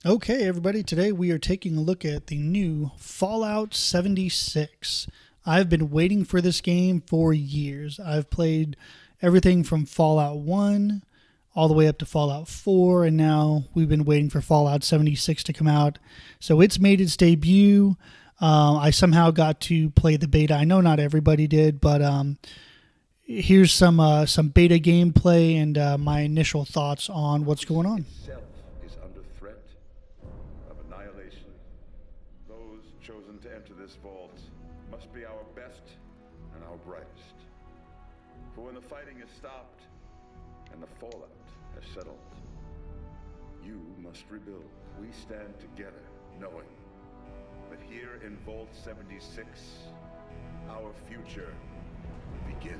Okay, everybody, today we are taking a look at the new Fallout 76. I've been waiting for this game for years. I've played everything from Fallout 1 all the way up to Fallout 4, and now we've been waiting for Fallout 76 to come out. So it's made its debut. I somehow got to play the beta. I know not everybody did, but here's some beta gameplay and my initial thoughts on what's going on. Itself is under threat of annihilation. Those chosen to enter this vault must be our best and our brightest. For when the fighting is stopped and the fallout has settled, you must rebuild. We stand together knowing that here in Vault 76, our future begins.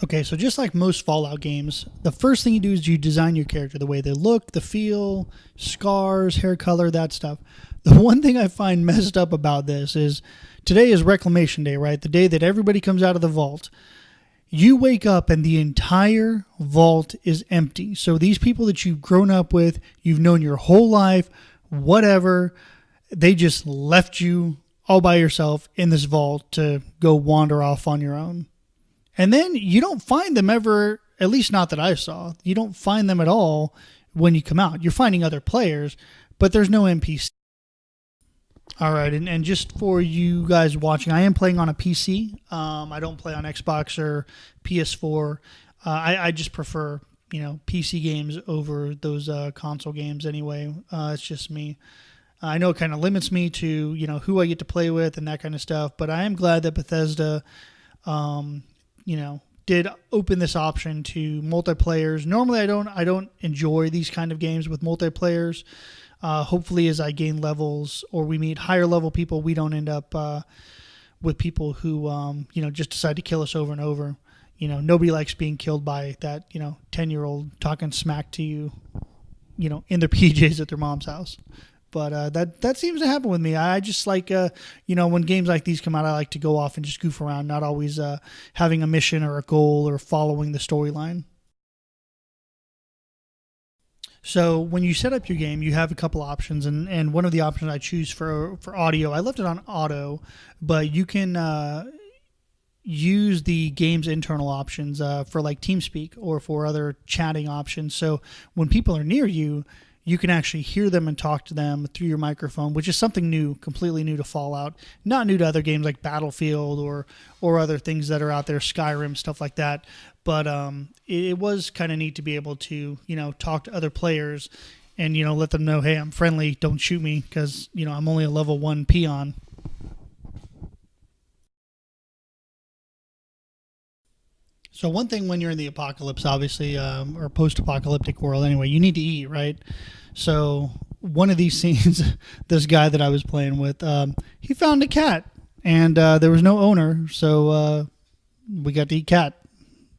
Okay, so just like most Fallout games, the first thing you do is you design your character, the way they look, the feel, scars, hair color, that stuff. The one thing I find messed up about this is today is Reclamation Day, right? The day that everybody comes out of the vault. You wake up and the entire vault is empty. So these people that you've grown up with, you've known your whole life, whatever, they just left you all by yourself in this vault to go wander off on your own. And then you don't find them ever, at least not that I saw. You don't find them at all when you come out. You're finding other players, but there's no NPC. All right, and just for you guys watching, I am playing on a PC. I don't play on Xbox or PS4. I just prefer, PC games over those console games anyway. It's just me. I know it kind of limits me to, who I get to play with and that kind of stuff, but I am glad that Bethesda did open this option to multiplayers. Normally, I don't enjoy these kind of games with multiplayers. Hopefully, as I gain levels or we meet higher level people, we don't end up with people who just decide to kill us over and over. Nobody likes being killed by that 10-year-old talking smack to you, in their PJs at their mom's house. But that seems to happen with me. I just like, when games like these come out, I like to go off and just goof around, not always having a mission or a goal or following the storyline. So when you set up your game, you have a couple options, and one of the options I choose for audio, I left it on auto, but you can use the game's internal options for like TeamSpeak or for other chatting options. So when people are near you, you can actually hear them and talk to them through your microphone, which is something new, completely new to Fallout, not new to other games like Battlefield or other things that are out there, Skyrim, stuff like that. But it was kind of neat to be able to, talk to other players and, let them know, hey, I'm friendly, don't shoot me because, I'm only a level 1 peon. So one thing when you're in the apocalypse, obviously, or post-apocalyptic world anyway, you need to eat, right? So one of these scenes, this guy that I was playing with, he found a cat, and there was no owner, so we got to eat cat.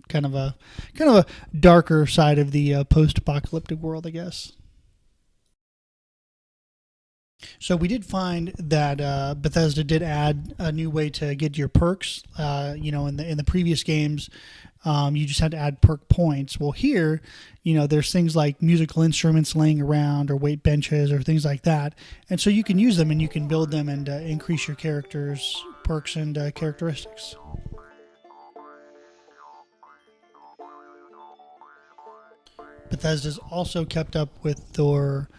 Kind of a darker side of the post-apocalyptic world, I guess. So we did find that Bethesda did add a new way to get your perks. In the previous games, you just had to add perk points. Well, here, there's things like musical instruments laying around or weight benches or things like that, and so you can use them and you can build them and increase your character's perks and characteristics. Bethesda's also kept up with their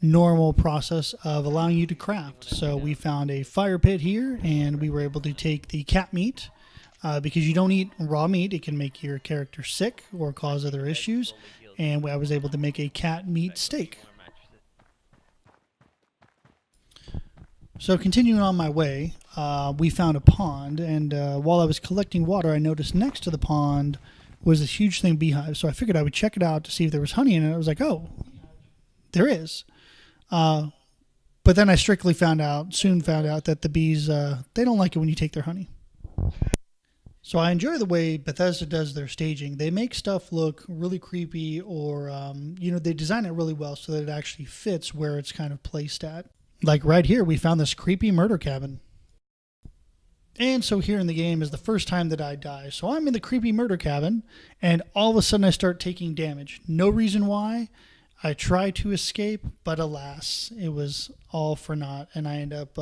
normal process of allowing you to craft. So we found a fire pit here, and we were able to take the cat meat because you don't eat raw meat. It can make your character sick or cause other issues. And I was able to make a cat meat steak. So continuing on my way, we found a pond, and while I was collecting water, I noticed next to the pond was this huge thing beehive. So I figured I would check it out to see if there was honey in it. I was like, oh, there is. But then I soon found out that the bees, they don't like it when you take their honey. So I enjoy the way Bethesda does their staging. They make stuff look really creepy or, they design it really well so that it actually fits where it's kind of placed at. Like right here, we found this creepy murder cabin. And so here in the game is the first time that I die. So I'm in the creepy murder cabin, and all of a sudden I start taking damage. No reason why. I try to escape, but alas, it was all for naught, and I end up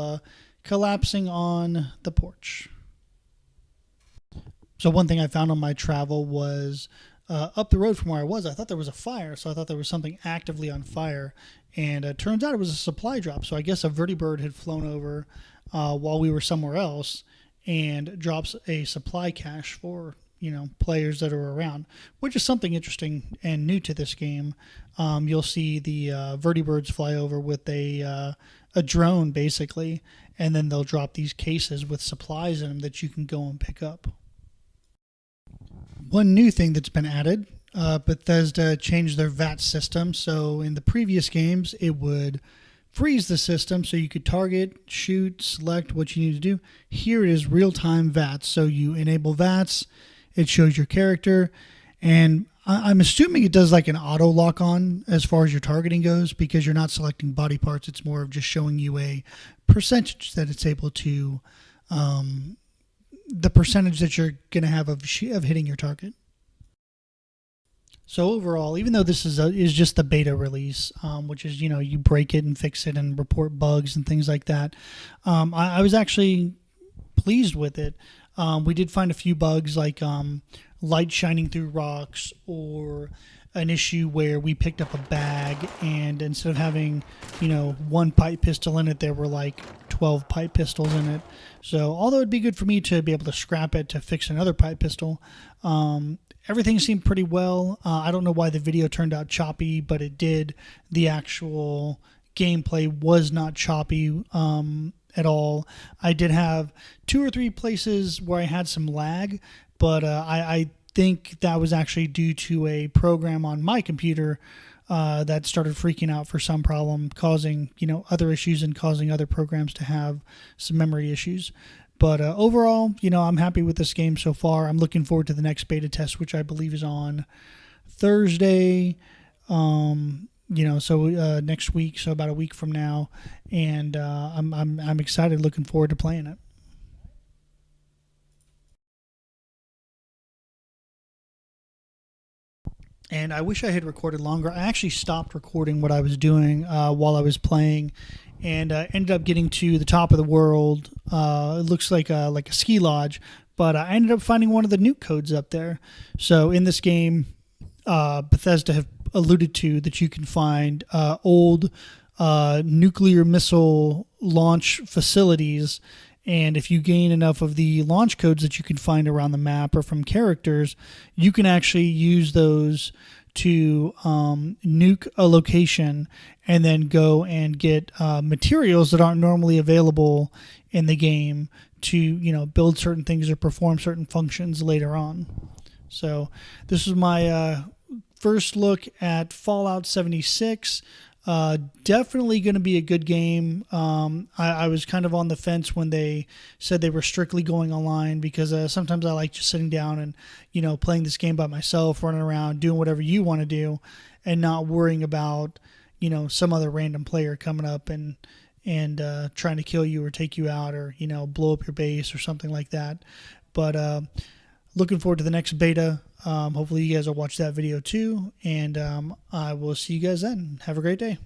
collapsing on the porch. So one thing I found on my travel was up the road from where I was, I thought there was a fire, so I thought there was something actively on fire, and it turns out it was a supply drop. So I guess a vertibird had flown over while we were somewhere else and drops a supply cache for players that are around, which is something interesting and new to this game. You'll see the vertibirds fly over with a drone basically, and then they'll drop these cases with supplies in them that you can go and pick up. One new thing that's been added, Bethesda changed their VAT system. So in the previous games, it would freeze the system so you could target, shoot, select what you need to do. Here it is real-time VATs. So you enable VATs, it shows your character, and I'm assuming it does like an auto lock on as far as your targeting goes, because you're not selecting body parts. It's more of just showing you a percentage that it's able to, the percentage that you're going to have of hitting your target. So overall, even though this is just the beta release, which is, you break it and fix it and report bugs and things like that, I was actually pleased with it. We did find a few bugs like light shining through rocks, or an issue where we picked up a bag and instead of having, one pipe pistol in it, there were like 12 pipe pistols in it. So although it'd be good for me to be able to scrap it to fix another pipe pistol, everything seemed pretty well. I don't know why the video turned out choppy, but it did. The actual gameplay was not choppy at all. I did have 2 or 3 places where I had some lag, but I think that was actually due to a program on my computer that started freaking out for some problem, causing other issues and causing other programs to have some memory issues. But overall, I'm happy with this game so far. I'm looking forward to the next beta test, which I believe is on Thursday. So next week, so about a week from now, and I'm excited, looking forward to playing it. And I wish I had recorded longer. I actually stopped recording what I was doing while I was playing, and ended up getting to the top of the world. It looks like a ski lodge, but I ended up finding one of the nuke codes up there. So in this game, Bethesda have alluded to that you can find old nuclear missile launch facilities, and if you gain enough of the launch codes that you can find around the map or from characters, you can actually use those to nuke a location and then go and get materials that aren't normally available in the game to build certain things or perform certain functions later on. So this is my first look at Fallout 76. Definitely going to be a good game. I was kind of on the fence when they said they were strictly going online, because sometimes I like just sitting down and playing this game by myself, running around doing whatever you want to do, and not worrying about some other random player coming up and trying to kill you or take you out, or blow up your base or something like that. But looking forward to the next beta. Hopefully you guys will watch that video too, and I will see you guys then. Have a great day.